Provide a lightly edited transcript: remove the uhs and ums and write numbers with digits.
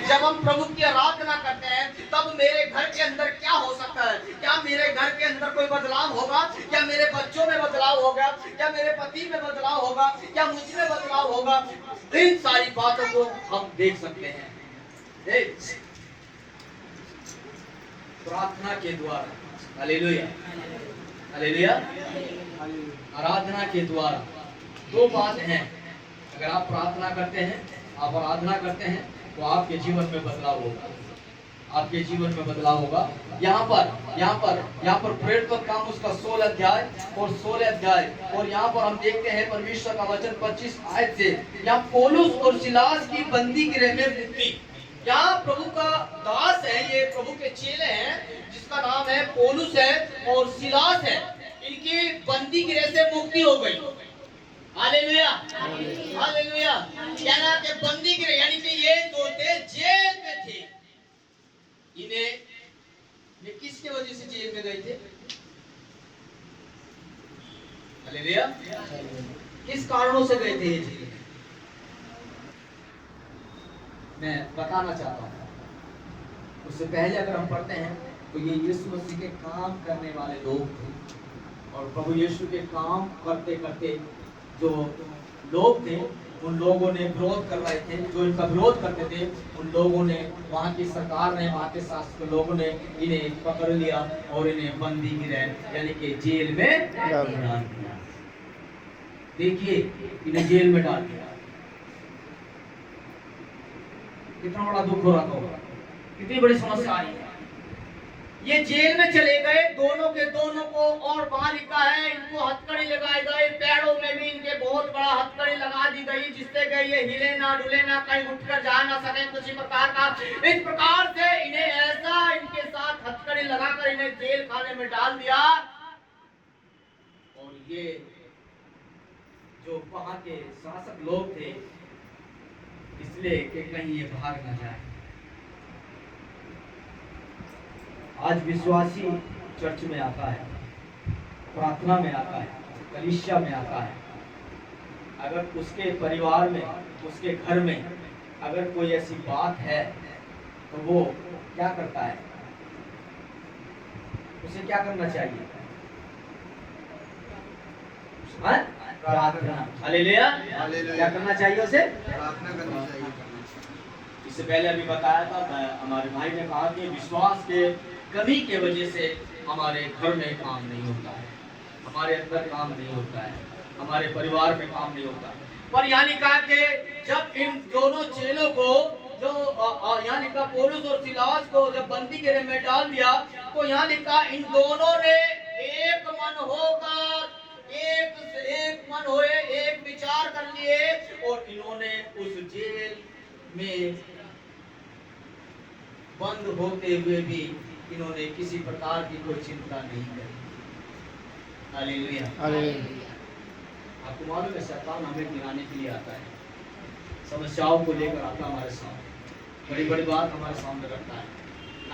जब हम प्रभु की आराधना करते हैं तब मेरे घर के अंदर क्या हो सकता है? क्या मेरे घर के अंदर कोई बदलाव होगा? क्या मेरे बच्चों में बदलाव होगा? क्या मेरे पति में बदलाव होगा? क्या मुझ में बदलाव होगा? इन सारी बातों को हम देख सकते हैं प्रार्थना के द्वारा। Hallelujah, hallelujah. आराधना के द्वारा दो बात हैं। अगर आप प्रार्थना करते हैं, आप आराधना करते हैं, तो आपके जीवन में बदलाव होगा, आपके जीवन में बदलाव होगा। यहाँ पर प्रेरित काम उसका 16 अध्याय और 16 अध्याय और यहाँ पर हम देखते हैं परमेश्वर का वचन 25 आयत से, यहाँ पौलुस और सिलास की बंदी गृह में मुक्ति। यहाँ प्रभु का दास है, ये प्रभु के चेले हैं जिसका नाम है पौलुस है और सिलास है, इनकी बंदी गृह से मुक्ति हो गई। Hallelujah, hallelujah. कहना कि बंदी गृह यानी कि ये दो थे जेल में थे। इन्हें किसके वजह से जेल में गए थे? हालेलुया। किस कारणों से गए थे ये जेल? मैं बताना चाहता हूं। उससे पहले अगर हम पढ़ते हैं तो ये यीशु मसीह के काम करने वाले लोग थे और प्रभु यीशु के काम करते करते जो लोग थे उन लोगों ने विरोध कर रहे थे, जो इनका विरोध करते थे उन लोगों ने, वहाँ की सरकार ने, वहाँ के शासक लोगों ने इन्हें पकड़ लिया और इन्हें बंदी गृह यानी कि जेल में डाल दिया। देखिए, इन्हें जेल में डाल दिया। कितना बड़ा दुख हो रहा होगा, कितनी बड़ी समस्या आई है। ये जेल में चले गए, दोनों के दोनों को, और वहां लिखा है इनको हथकड़ी लगाई गई, पैरों में भी इनके बहुत बड़ा हथकड़ी लगा दी गई, जिससे कि ये हिले ना डुले ना, कहीं उठकर जा ना सके किसी प्रकार का। इस प्रकार से इन्हें ऐसा इनके साथ हथकड़ी लगाकर इन्हें जेल खाने में डाल दिया। और ये जो वहां के शासक लोग थे, इसलिए कि कहीं ये भाग न जाए। आज विश्वासी चर्च में आता है, प्रार्थना में आता है, कलीसिया में आता है, अगर उसके परिवार में, उसके घर में अगर कोई ऐसी बात है तो वो क्या करता है? उसे क्या करना चाहिए? प्रार्थना। हालेलुया। क्या करना चाहिए उसे? प्रार्थना करनी चाहिए। इससे पहले अभी बताया था, हमारे भाई ने कहा कि विश्वास के कमी के वजह से हमारे घर में काम नहीं होता है, हमारे अंदर काम नहीं होता है, हमारे परिवार में काम नहीं होता है। पर यहाँ लिखा कि जब इन दोनों चेलों को, जो यहाँ लिखा पौलुस और सिलास को जब बंदी गृह में डाल दिया, तो यहाँ लिखा इन दोनों ने एक मन होकर, एक मन होए, एक विचार कर लिए और इन्होंने उस जेल में बंद होते हुए भी इन्होंने किसी प्रकार की कोई चिंता नहीं करी। हालेलुया। आपको मालूम है शैतान हमें गिराने के लिए आता है, समस्याओं को लेकर आता है हमारे सामने, बड़ी बड़ी बात हमारे सामने रखता है।